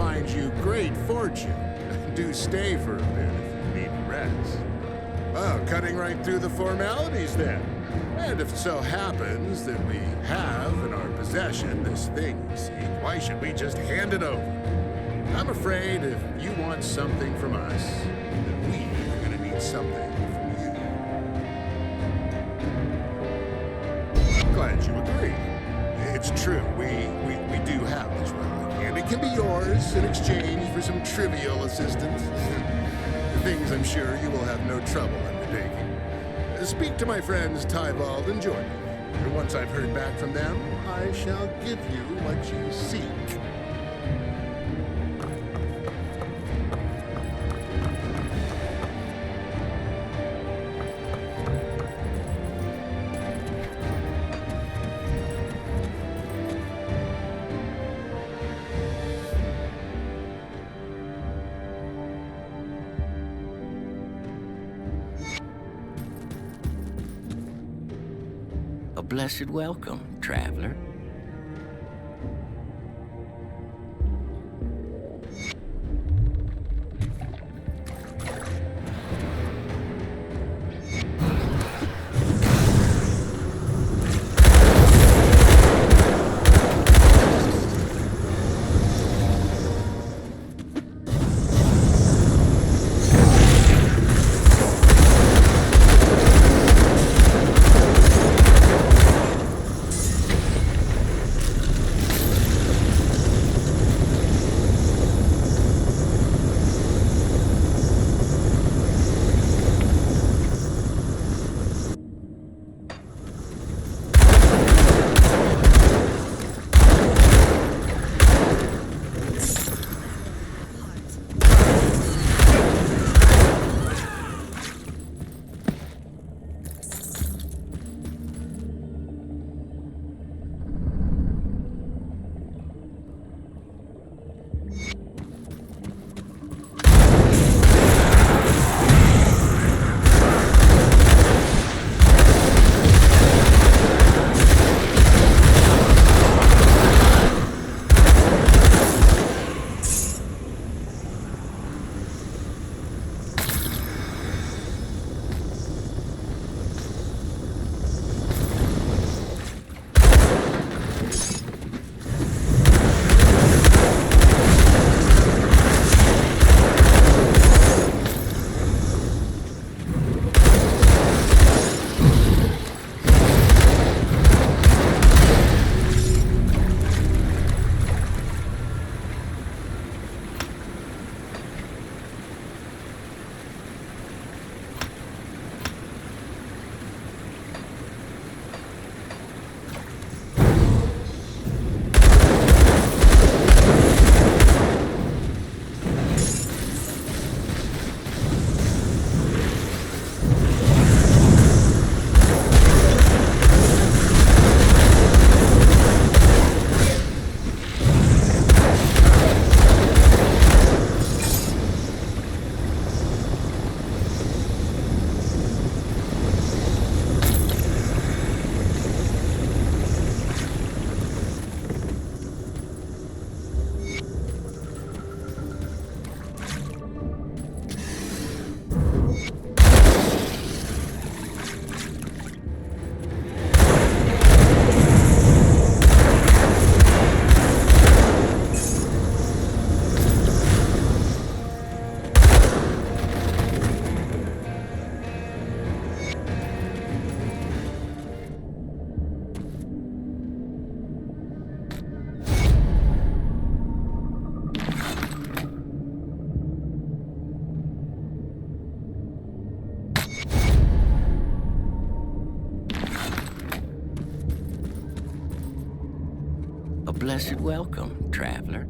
find you great fortune. Do stay for a bit if you need rest. Oh, cutting right through the formalities then. And if it so happens that we have in our possession this thing you seek, why should we just hand it over? I'm afraid if you want something from us, then we are going to need something from you. Glad you agree. It's true, we do have this relic, and it can be yours in exchange for some trivial assistance. Things I'm sure you will have no trouble undertaking. Speak to my friends Tybald and Jordan, and once I've heard back from them, I shall give you what you seek. A blessed welcome, traveler. A blessed welcome, traveler.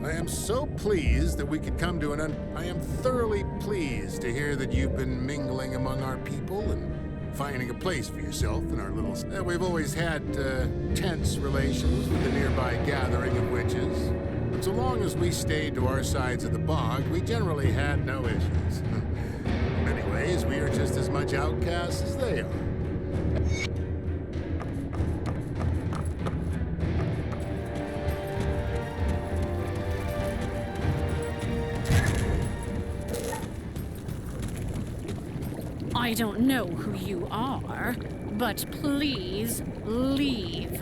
I am so pleased that we could come to I am thoroughly pleased to hear that you've been mingling among our people and finding a place for yourself in our little... we've always had tense relations with the nearby gathering of witches. But so long as we stayed to our sides of the bog, we generally had no issues. In many ways, we are just as much outcasts as they are. I don't know who you are, but please leave.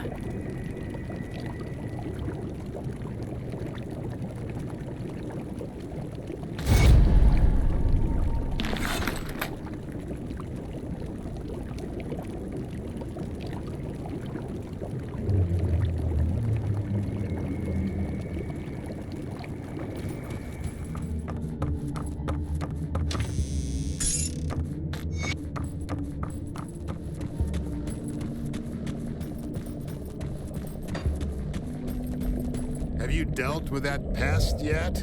Have you dealt with that pest yet?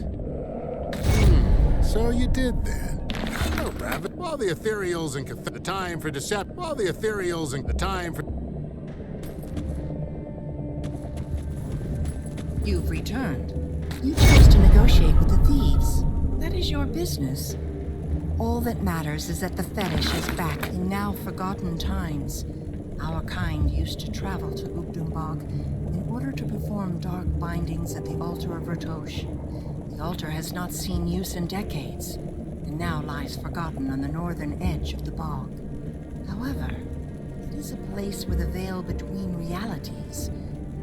So you did then. Oh, rabbit. While the ethereals and the time for deception. While the ethereals and the time for... You've returned. You chose to negotiate with the thieves. That is your business. All that matters is that the fetish is back in now forgotten times. Our kind used to travel to Ugdumbog in order to perform dark bindings at the altar of Ratosh. The altar has not seen use in decades, and now lies forgotten on the northern edge of the bog. However, it is a place where the veil between realities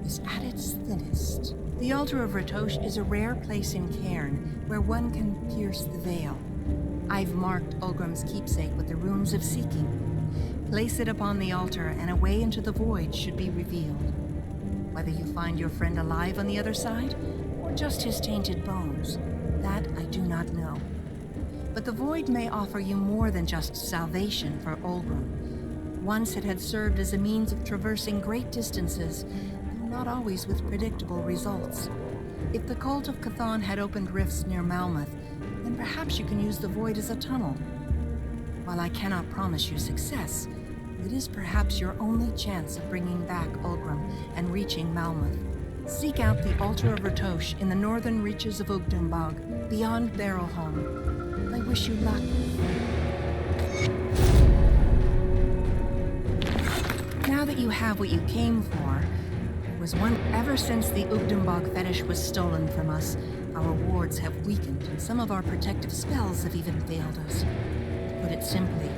is at its thinnest. The altar of Ratosh is a rare place in Cairn where one can pierce the veil. I've marked Ulgrim's keepsake with the runes of seeking. Place it upon the altar, and a way into the void should be revealed. Whether you find your friend alive on the other side, or just his tainted bones, that I do not know. But the void may offer you more than just salvation for Ulgrim. Once it had served as a means of traversing great distances, though not always with predictable results. If the cult of Chthon had opened rifts near Malmouth, then perhaps you can use the void as a tunnel. While I cannot promise you success, it is perhaps your only chance of bringing back Ulgrim and reaching Malmouth. Seek out the altar of Ratosh in the northern reaches of Ugdumbog, beyond Barrowholm. I wish you luck. Now that you have what you came for, was one ever since the Ugdumbog fetish was stolen from us, our wards have weakened, and some of our protective spells have even failed us. To put it simply,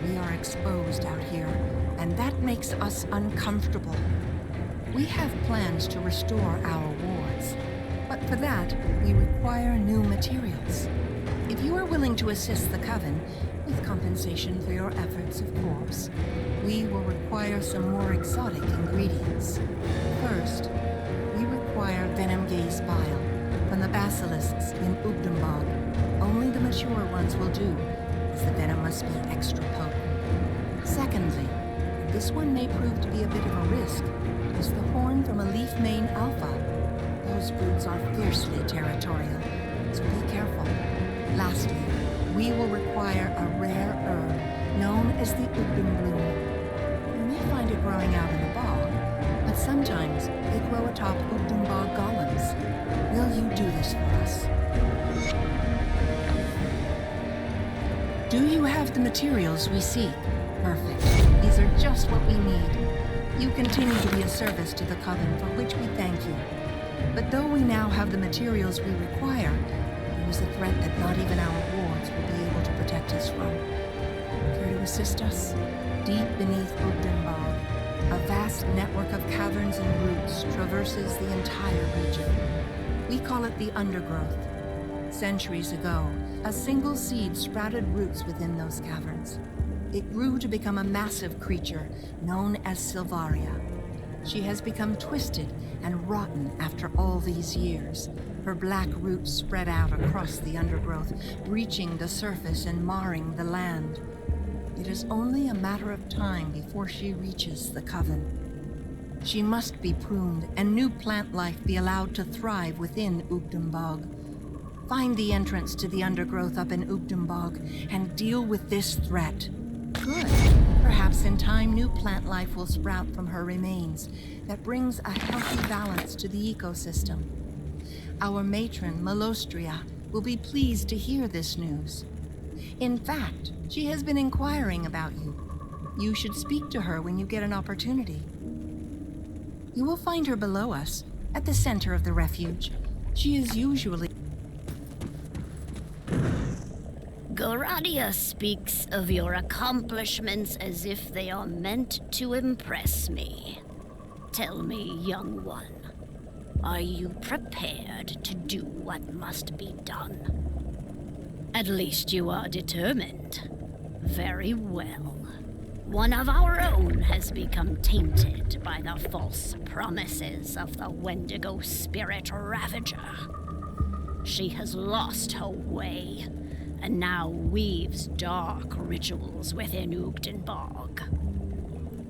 we are exposed out here, and that makes us uncomfortable. We have plans to restore our wards, but for that, we require new materials. If you are willing to assist the Coven, with compensation for your efforts, of course, we will require some more exotic ingredients. First, we require venom gaze bile from the basilisks in Ugdumbog. Only the mature ones will do, as the venom must be extra potent. Secondly, and this one may prove to be a bit of a risk, is the horn from a leaf mane alpha. Those brutes are fiercely territorial, so be careful. Lastly, we will require a rare herb known as the Ugdum bloom. You may find it growing out in the bog, but sometimes they grow atop Ugdumbog golems. Will you do this for us? Do you have the materials we seek? Perfect. These are just what we need. You continue to be a service to the Coven, for which we thank you. But though we now have the materials we require, there is a threat that not even our wards will be able to protect us from. Care to assist us? Deep beneath Ugdumbog, a vast network of caverns and roots traverses the entire region. We call it the Undergrowth. Centuries ago, a single seed sprouted roots within those caverns. It grew to become a massive creature known as Silvaria. She has become twisted and rotten after all these years. Her black roots spread out across the undergrowth, breaching the surface and marring the land. It is only a matter of time before she reaches the Coven. She must be pruned and new plant life be allowed to thrive within Ugdumbog. Find the entrance to the undergrowth up in Ugdumbog and deal with this threat. Good. Perhaps in time, new plant life will sprout from her remains that brings a healthy balance to the ecosystem. Our matron, Malostria, will be pleased to hear this news. In fact, she has been inquiring about you. You should speak to her when you get an opportunity. You will find her below us, at the center of the refuge. She is usually... Goradia speaks of your accomplishments as if they are meant to impress me. Tell me, young one, are you prepared to do what must be done? At least you are determined. Very well. One of our own has become tainted by the false promises of the Wendigo spirit Ravager. She has lost her way, and now weaves dark rituals within Ugdenborg.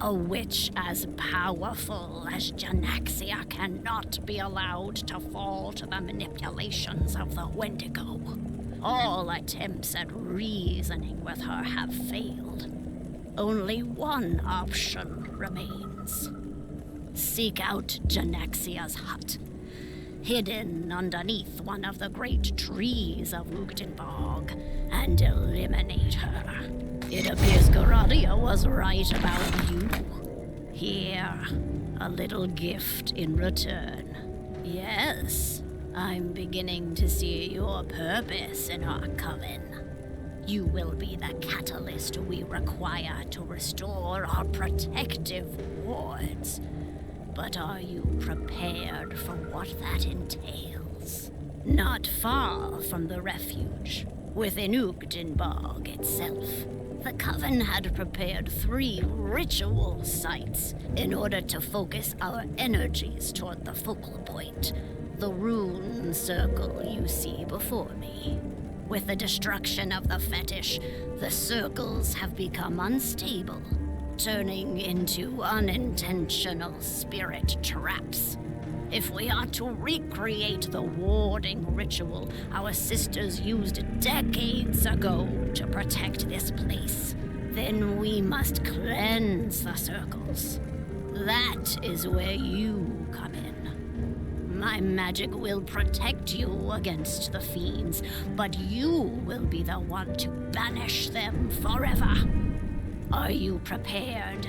A witch as powerful as Janaxia cannot be allowed to fall to the manipulations of the Wendigo. All attempts at reasoning with her have failed. Only one option remains. Seek out Janaxia's hut, hidden underneath one of the great trees of Ugdenborg, and eliminate her. It appears Goradia was right about you. Here, a little gift in return. Yes, I'm beginning to see your purpose in our coven. You will be the catalyst we require to restore our protective wards. But are you prepared for what that entails? Not far from the refuge, within Ugdenborg itself, the Coven had prepared 3 ritual sites in order to focus our energies toward the focal point, the rune circle you see before me. With the destruction of the fetish, the circles have become unstable, turning into unintentional spirit traps. If we are to recreate the warding ritual our sisters used decades ago to protect this place, then we must cleanse the circles. That is where you come in. My magic will protect you against the fiends, but you will be the one to banish them forever. Are you prepared?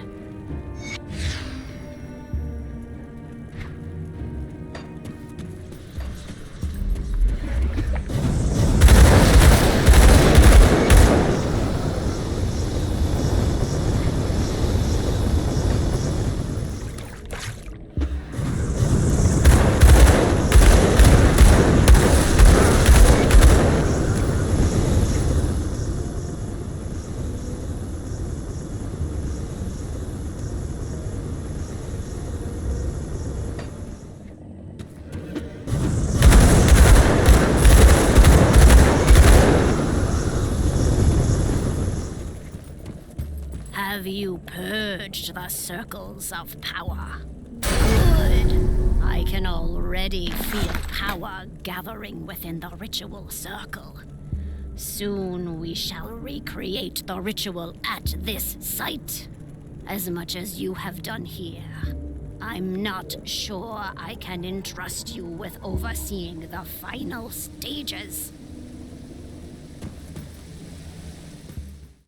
Have you purged the circles of power? Good. I can already feel power gathering within the ritual circle. Soon we shall recreate the ritual at this site. As much as you have done here, I'm not sure I can entrust you with overseeing the final stages.